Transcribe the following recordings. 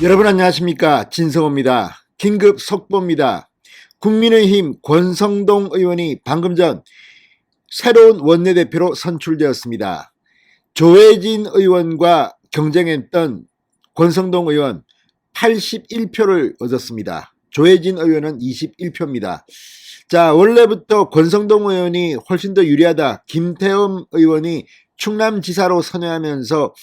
여러분 안녕하십니까, 진성호입니다. 긴급 속보입니다. 국민의힘 권성동 의원이 방금 전 새로운 원내대표로 선출되었습니다. 조혜진 의원과 경쟁했던 권성동 의원 81표를 얻었습니다. 조혜진 의원은 21표입니다. 자, 원래부터 권성동 의원이 훨씬 더 유리하다, 김태흠 의원이 충남지사로 선회하면서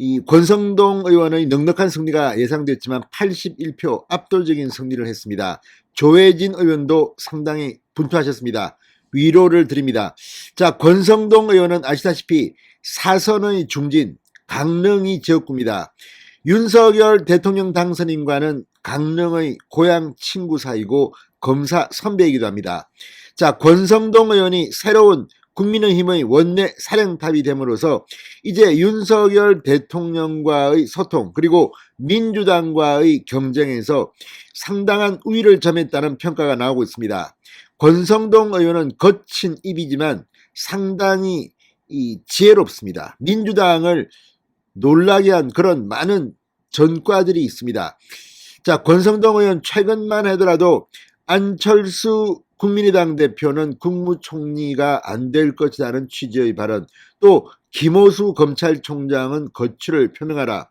이 권성동 의원의 넉넉한 승리가 예상됐지만 81표 압도적인 승리를 했습니다. 조혜진 의원도 상당히 분투하셨습니다. 위로를 드립니다. 자, 권성동 의원은 아시다시피 사선의 중진, 강릉이 지역구입니다. 윤석열 대통령 당선인과는 강릉의 고향 친구 사이고 검사 선배이기도 합니다. 자, 권성동 의원이 새로운 국민의힘의 원내 사령탑이 됨으로써 이제 윤석열 대통령과의 소통, 그리고 민주당과의 경쟁에서 상당한 우위를 점했다는 평가가 나오고 있습니다. 권성동 의원은 거친 입이지만 상당히 지혜롭습니다. 민주당을 놀라게 한 그런 많은 전과들이 있습니다. 자, 권성동 의원 최근만 하더라도 안철수 국민의당 대표는 국무총리가 안 될 것이라는 취지의 발언, 또 김호수 검찰총장은 거취를 표명하라,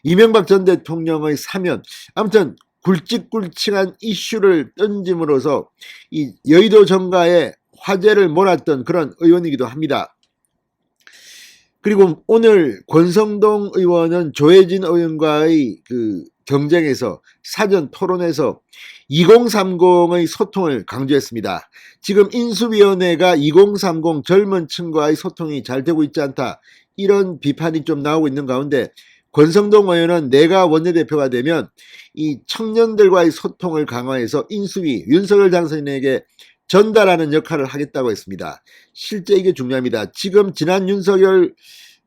이명박 전 대통령의 사면, 아무튼 굵직굵직한 이슈를 던짐으로써 이 여의도 정가에 화제를 몰았던 그런 의원이기도 합니다. 그리고 오늘 권성동 의원은 조혜진 의원과의 경쟁에서 사전 토론에서 2030의 소통을 강조했습니다. 지금 인수위원회가 2030 젊은 층과의 소통이 잘 되고 있지 않다, 이런 비판이 좀 나오고 있는 가운데 권성동 의원은 내가 원내대표가 되면 이 청년들과의 소통을 강화해서 인수위 윤석열 당선인에게 전달하는 역할을 하겠다고 했습니다. 실제 이게 중요합니다. 지금 지난 윤석열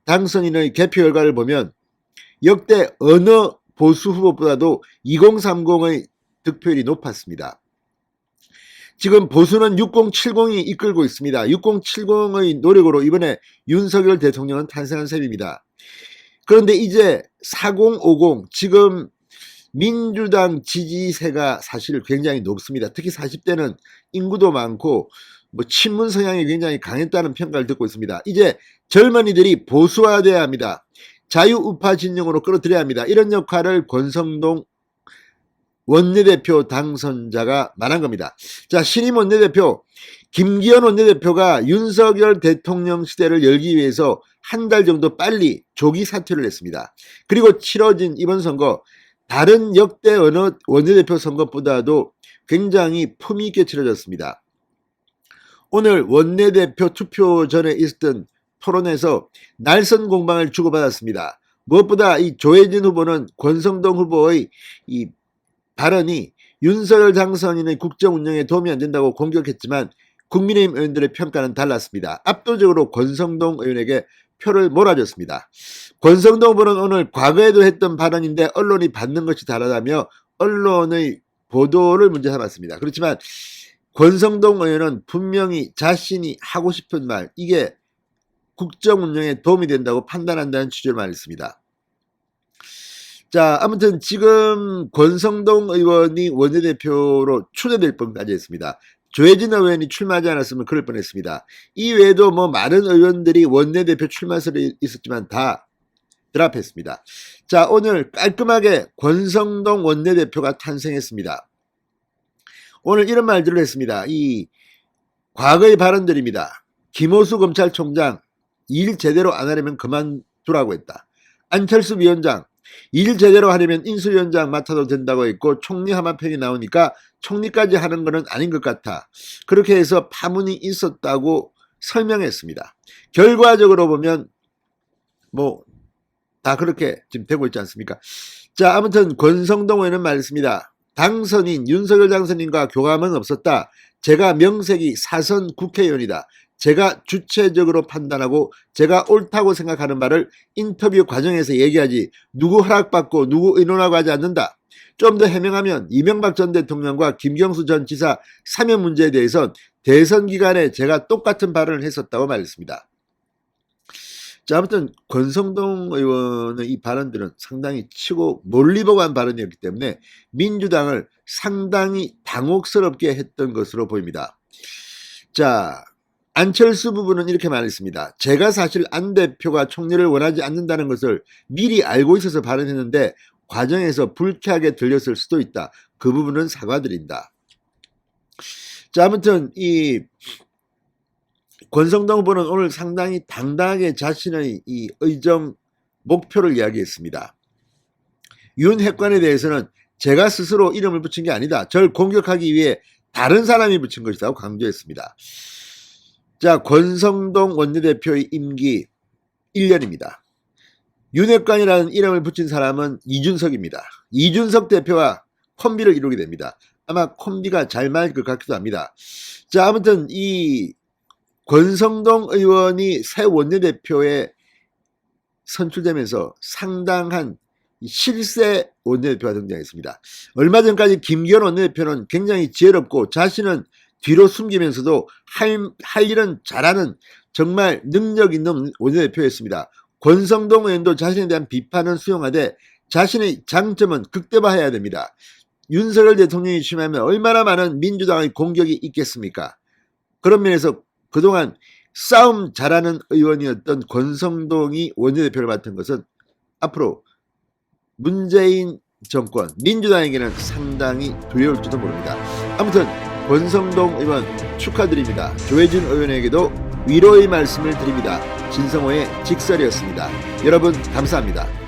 당선인의 개표 결과를 보면 역대 어느 보수 후보보다도 2030의 득표율이 높았습니다. 지금 보수는 6070이 이끌고 있습니다. 6070의 노력으로 이번에 윤석열 대통령은 탄생한 셈입니다. 그런데 이제 4050, 지금 민주당 지지세가 사실 굉장히 높습니다. 특히 40대는 인구도 많고 친문 성향이 굉장히 강했다는 평가를 듣고 있습니다. 이제 젊은이들이 보수화돼야 합니다. 자유우파 진영으로 끌어들여야 합니다. 이런 역할을 권성동 원내대표 당선자가 말한 겁니다. 자, 신임 원내대표 김기현 원내대표가 윤석열 대통령 시대를 열기 위해서 한 달 정도 빨리 조기 사퇴를 했습니다. 그리고 치러진 이번 선거, 다른 역대 어느 원내대표 선거보다도 굉장히 품위 있게 치러졌습니다. 오늘 원내대표 투표 전에 있었던 토론에서 날선 공방을 주고받았습니다. 무엇보다 이 조혜진 후보는 권성동 후보의 이 발언이 윤석열 당선인의 국정 운영에 도움이 안 된다고 공격했지만 국민의힘 의원들의 평가는 달랐습니다. 압도적으로 권성동 의원에게 표를 몰아줬습니다. 권성동 후보는 오늘 과거에도 했던 발언인데 언론이 받는 것이 다르다며 언론의 보도를 문제 삼았습니다. 그렇지만 권성동 의원은 분명히 자신이 하고 싶은 말, 이게 국정 운영에 도움이 된다고 판단한다는 취지로 말했습니다. 자, 아무튼 지금 권성동 의원이 원내대표로 추대될 뻔까지 했습니다. 조혜진 의원이 출마하지 않았으면 그럴 뻔했습니다. 이 외에도 많은 의원들이 원내대표 출마설이 있었지만 다 드랍했습니다. 자, 오늘 깔끔하게 권성동 원내대표가 탄생했습니다. 오늘 이런 말들을 했습니다. 이 과거의 발언들입니다. 김호수 검찰총장 일 제대로 안 하려면 그만두라고 했다. 안철수 위원장 일 제대로 하려면 인수위원장 맡아도 된다고 했고 총리 하마평이 나오니까 총리까지 하는 것은 아닌 것 같아. 그렇게 해서 파문이 있었다고 설명했습니다. 결과적으로 보면 다 그렇게 지금 되고 있지 않습니까? 자, 아무튼 권성동 의원은 말했습니다. 당선인 윤석열 당선인과 교감은 없었다. 제가 명색이 사선 국회의원이다. 제가 주체적으로 판단하고 제가 옳다고 생각하는 말을 인터뷰 과정에서 얘기하지 누구 허락받고 누구 의논하고 하지 않는다. 좀 더 해명하면 이명박 전 대통령과 김경수 전 지사 사면 문제에 대해선 대선 기간에 제가 똑같은 발언을 했었다고 말했습니다. 자, 아무튼 권성동 의원의 이 발언들은 상당히 치고 몰리보고 한 발언이었기 때문에 민주당을 상당히 당혹스럽게 했던 것으로 보입니다. 자, 안철수 부부는 이렇게 말했습니다. 제가 사실 안 대표가 총리를 원하지 않는다는 것을 미리 알고 있어서 발언했는데 과정에서 불쾌하게 들렸을 수도 있다. 그 부분은 사과드린다. 자, 아무튼 이 권성동 후보는 오늘 상당히 당당하게 자신의 이 의정 목표를 이야기했습니다. 윤 핵관에 대해서는 제가 스스로 이름을 붙인 게 아니다. 절 공격하기 위해 다른 사람이 붙인 것이라고 강조했습니다. 자, 권성동 원내대표의 임기 1년입니다. 윤 핵관이라는 이름을 붙인 사람은 이준석입니다. 이준석 대표와 콤비를 이루게 됩니다. 아마 콤비가 잘 맞을 것 같기도 합니다. 자, 아무튼 이 권성동 의원이 새 원내대표에 선출되면서 상당한 실세 원내대표가 등장했습니다. 얼마 전까지 김기현 원내대표는 굉장히 지혜롭고 자신은 뒤로 숨기면서도 할 일은 잘하는 정말 능력 있는 원내대표였습니다. 권성동 의원도 자신에 대한 비판은 수용하되 자신의 장점은 극대화해야 됩니다. 윤석열 대통령이 취임하면 얼마나 많은 민주당의 공격이 있겠습니까? 그런 면에서 그동안 싸움 잘하는 의원이었던 권성동이 원내대표를 맡은 것은 앞으로 문재인 정권, 민주당에게는 상당히 두려울지도 모릅니다. 아무튼 권성동 의원 축하드립니다. 조혜진 의원에게도 위로의 말씀을 드립니다. 진성호의 직설이었습니다. 여러분 감사합니다.